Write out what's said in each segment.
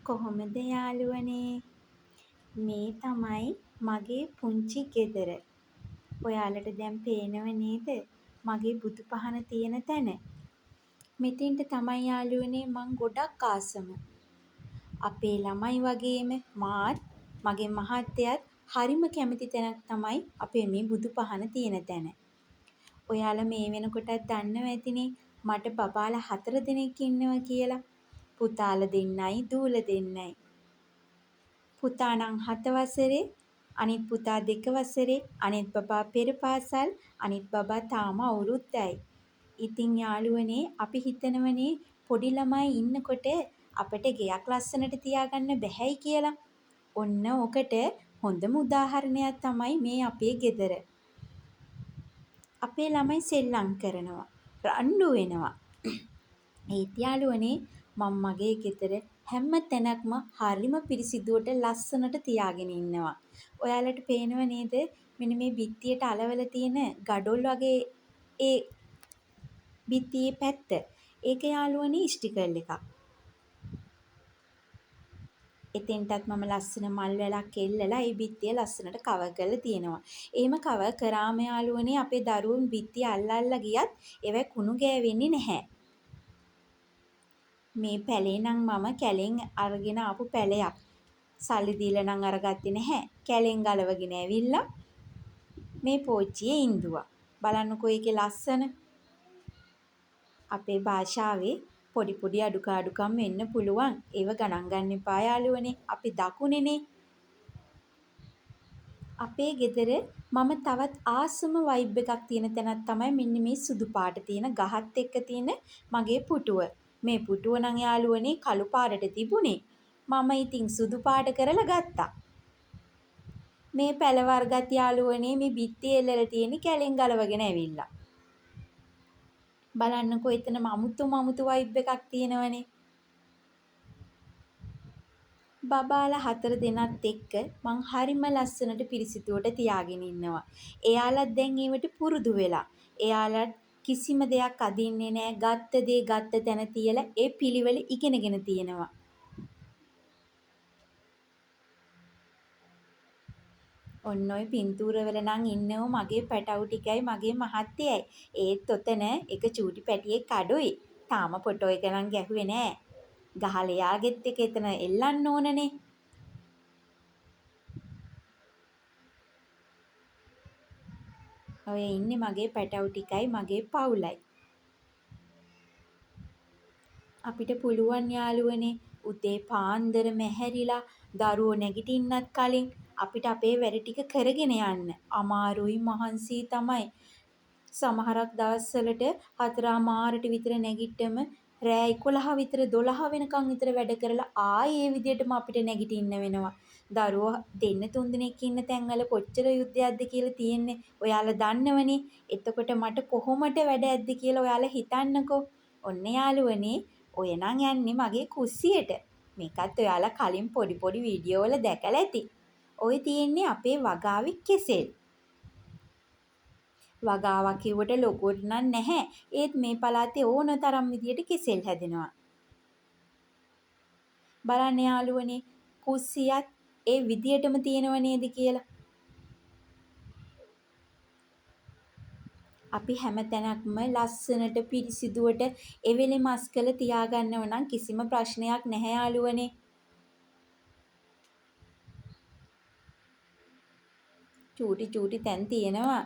කොහොමද යාළුවනේ? මේ තමයි මගේ පුංචි ගෙදර. ඔයාලට දැන් පේනව නේද? මගේ බුදු පහන තියෙන තැන. මෙතෙන්ට තමයි යාළුවනේ මං ගොඩක් ආසම. අපේ ළමයි වගේම මාත් මගේ මහත්තයත් හරිම කැමති තැනක් තමයි අපේ මේ බුදු පහන තියෙන තැන. ඔයාලා මේ වෙනකොටත් දන්නව ඇතිනේ මට බබාලා 4 දෙනෙක් ඉන්නවා කියලා. පුතාලා දෙන්නයි දූලා දෙන්නයි. පුතා නම් 7 වසරේ, අනිත් පුතා 2 වසරේ, අනිත් බබා පෙර පාසල්, අනිත් බබා තාම අවුරුද්දයි. ඉතින් යාළුවනේ අපි හිතනවනේ පොඩි ළමයි ඉන්නකොට අපිට ගෙයක් ලස්සනට තියාගන්න බැහැයි කියලා. ඔන්න ඔකට හොඳම උදාහරණයක් තමයි මේ අපේ ගෙදර. අපේ ළමයි සෙල්ලම් කරනවා, රණ්ඩු වෙනවා. ඒත් යාළුවනේ මම මගේ ගෙදර හැම තැනක්ම හරිම පිරිසිදුවට ලස්සනට තියාගෙන ඉන්නවා. ඔයාලට පේනව නේද? මෙන්න මේ බිත්තියට අලවලා තියෙන ගඩොල් වගේ ඒ බිත්තියේ පැත්ත. ඒක යාළුවනේ ස්ටිකර් එකක්. එතෙන්ටත් මම ලස්සන මල් වැලක් එල්ලලා ඒ බිත්තිය ලස්සනට කවර් කරලා තියෙනවා. එහෙම කවර් කරාම යාළුවනේ අපේ දරුවෝ බිත්තිය අල්ලලා ගියත් ඒවා කුණු ගෑවෙන්නේ නැහැ. මේ පැලේ නම් මම කැලෙන් අරගෙන ආපු පැලයක්. සල්ලි දීලා නම් අරගත්තේ නැහැ. කැලෙන් ගලවගෙන ඇවිල්ලා මේ පෝච්චියේ ඉඳුවා. බලන්නකෝ ඒකේ ලස්සන. අපේ භාෂාවේ පොඩි පොඩි අඩුපාඩුකම් වෙන්න පුළුවන්. ඒව ගණන් ගන්න එපා යාළුවනේ. අපි දකුණේනේ. අපේ ගෙදර මම තවත් ආසම වයිබ් එකක් තියෙන තැනක් තමයි මෙන්න මේ සුදු පාට තියෙන ගහත් එක්ක තියෙන මගේ පුටුව. මේ පුටුව නම් යාළුවනේ කළු පාටට තිබුණේ. මම ඉතින් සුදු පාට කරලා ගත්තා. මේ පැල වර්ගත් යාළුවනේ මේ බිත්තියේ එල්ලලා තියෙන කැලෙන් ගලවගෙන ඇවිල්ලා. බලන්නකෝ එතන අමුතු වයිබ් එකක් තියෙනවනේ. බබාලා 4 දෙනත් එක්ක මං හරිම ලස්සනට පිරිසිදුවට තියාගෙන ඉන්නවා. එයාලත් දැන් ඒවට පුරුදු වෙලා. එයාලත් කිසිම දෙයක් අදින්නේ නැහැ. ගත්ත දේ ගත්ත තැන තියලා ඒ පිළිවෙල ඉගෙනගෙන තියෙනවා. ඔන්න ඔය පින්තූරවල නම් ඉන්නව මගේ පැටවු ටිකයි මගේ මහත්තයයි. ඒත් ඔතන එක චූටි පැටියෙක් අඩුයි. තාම ෆොටෝ එක නම් ගැහුවේ නෑ. ගහලා එයාගෙත් එක එතන එල්ලන්න ඕනනේ. ඔය ඉන්නේ මගේ පැටවු ටිකයි මගේ පවුලයි. අපිට පුළුවන් යාළුවනේ උදේ පාන්දර මැහැරිලා දරුවෝ නැගිටින්නත් කලින් අපිට අපේ වැඩ ටික කරගෙන යන්න. අමාරුයි මහන්සි තමයි. සමහරක් දවස්වලට 4:00 විතර නැගිට්ටම රෑ 11 විතර 12 වෙනකන් විතර වැඩ කරලා ආයේ ඒ විදිහටම අපිට නැගිටින්න වෙනවා. දරුවෝ දෙන්න තුන් දෙනෙක් ඉන්න තැන්වල කොච්චර යුද්ධයක්ද කියලා තියෙන්නේ. ඔයාලා දන්නවනේ. එතකොට මට කොහොමද වැඩ ඇද්ද කියලා ඔයාලා හිතන්නකෝ. ඔන්න යාළුවනේ ඔය නම් යන්නේ මගේ කුස්සියට. මේකත් ඔයාලා කලින් පොඩි වීඩියෝ වල දැකලා ඇති. ඔය තියෙන්නේ අපේ වගාවේ කෙසෙල්. වගාවක් කිව්වට ලොකුවට නම් නැහැ. ඒත් මේ පළාතේ ඕන තරම් විදියට කෙසෙල් හැදෙනවා. බලන්න යාළුවනේ කුස්සියත් ඒ විදියටම තියෙනව නේද කියලා. අපි හැමතැනක්ම ලස්සනට පිරිසිදුවට එවෙලෙ මස් කළ තියාගන්නව නම් කිසිම ප්‍රශ්නයක් නැහැ යාළුවනේ. චූටි තැන් තියෙනවා.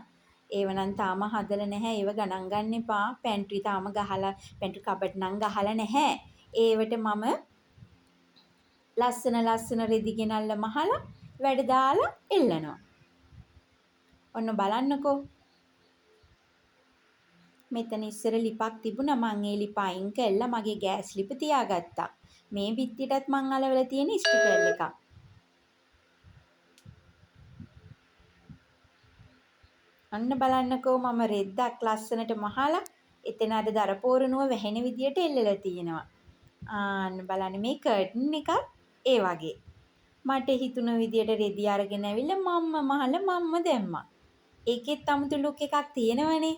ඒව නම් තාම හදලා නැහැ. ඒව ගණන් ගන්න එපා. පැන්ට්‍රි තාම ගහලා පැන්ට්‍රි කබඩ් නම් ගහලා නැහැ. ඒවට මම ලස්සන රෙදි ගෙනල්ලා මහලා වැඩ දාලා එල්ලනවා. ඔන්න බලන්නකෝ. මෙතන ඉස්සර ලිපක් තිබුණා. මං ඒ ලිප අයින් කළා මගේ ගෑස් ලිප තියාගත්තා. මේ බිත්තියටත් මං අලවලා තියෙන ස්ටිකර් එකක්. අන්න බලන්නකෝ මම රෙද්දක් ලස්සනට මහලා එතන අර දරපෝරණුව වැහෙන විදියට එල්ලලා තියෙනවා. අන්න බලන්න මේ කර්ටන් එකත් ඒ වගේ. මට හිතුණ විදියට රෙදි අරගෙන ඇවිල්ලා මම්ම මහලා මම්ම දැම්මා. ඒකෙත් අමුතු ලුක් එකක් තියෙනවනේ.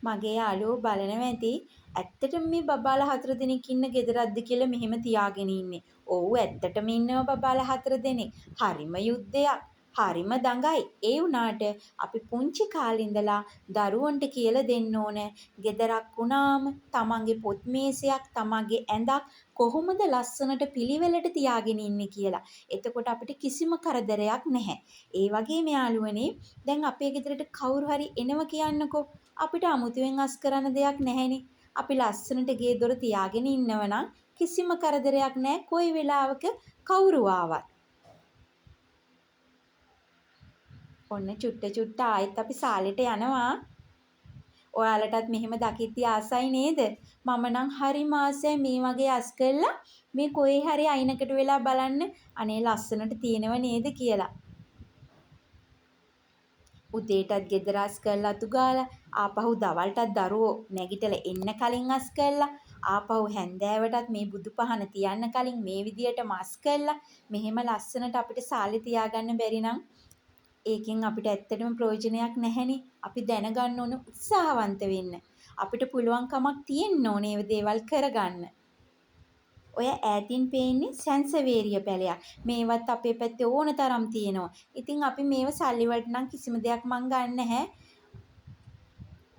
මගේ යාළුවෝ බලනවා ඇති ඇත්තටම මේ බබාලා 4 දෙනෙක් ඉන්න ගෙදරක්ද කියලා මෙහෙම තියාගෙන ඉන්නේ. ඔව් ඇත්තටම ඉන්නවා බබාලා 4 දෙනෙක්. හරිම යුද්ධයක්. හරිම දඟයි. ඒ වුණාට අපි පුංචි කාලේ ඉඳලා දරුවන්ට කියලා දෙන්න ඕන. ගෙදරක් වුණාම තමන්ගේ පොත් මේසයක්, තමන්ගේ ඇඳක් කොහොමද ලස්සනට පිළිවෙලට තියාගෙන ඉන්නේ කියලා. එතකොට අපිට කිසිම කරදරයක් නැහැ. ඒ වගේම යාළුවනේ දැන් අපේ ගෙදරට කවුරු හරි එනවා කියන්නකෝ. අපිට අමුතුවෙන් අස් කරන්න දෙයක් නැහැනේ. අපි ලස්සනට ගේ දොර තියාගෙන ඉන්නවනම් කිසිම කරදරයක් නැහැ. කොයි වෙලාවක කවුරු ආවත්. ඔන්න චුට්ට ආයෙත් අපි සාලෙට යනවා. ඔයාලටත් මෙහෙම දකිද්දි ආසයි නේද? මම නම් හරිම ආසයි මේ වගේ අස් කළා මේ කොහේ හරි අයිනකට වෙලා බලන්න අනේ ලස්සනට තියෙනව නේද කියලා. උදේටත් ගෙදර අස් කරලා අතු ගාලා ආපහු දවල්ටත් දරුවෝ නැගිටලා එන්න කලින් අස් කරලා ආපහු හැන්දෑවටත් මේ බුදු පහන තියන්න කලින් මේ විදියට මස් කරලා මෙහෙම ලස්සනට අපිට සාලේ තියාගන්න බැරි නම් ඒකෙන් අපිට ඇත්තටම ප්‍රයෝජනයක් නැහැනේ. අපි දැනගන්න ඕන උත්සාහවන්ත වෙන්න. අපිට පුළුවන්කමක් තියෙන්න ඕනේ මේ දේවල් කරගන්න. ඔය ඈතින් පේන්නේ සැන්සවේරිය පැලයක්. මේවත් අපේ පැත්තේ ඕන තරම් තියෙනවා. ඉතින් අපි මේව සල්ලි වලට නම් කිසිම දෙයක් මං ගන්න නැහැ.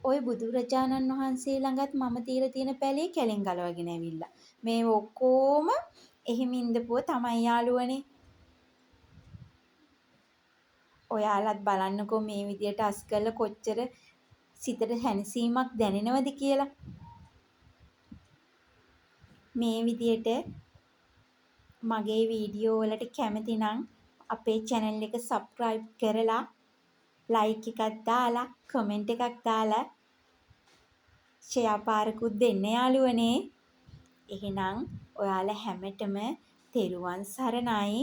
ඔය බුදුරජාණන් වහන්සේ ළඟත් මම තියලා තියෙන පැලේ කැලෙන් ගලවගෙන ඇවිල්ලා. මේ ඔක්කොම එහිම ඉඳපුව තමයි යාළුවනේ. ඔයාලත් බලන්නකෝ මේ විදියට අස් කරලා කොච්චර සිතට හැනසීමක් දැනෙනවද කියලා. මේ විදියට මගේ වීඩියෝ වලට කැමති නම් අපේ channel එක subscribe කරලා like එකක් දාලා comment එකක් දාලා share පාරකුත් දෙන්න යාළුවනේ. එහෙනම් ඔයාලා හැමතෙම තෙරුවන් සරණයි.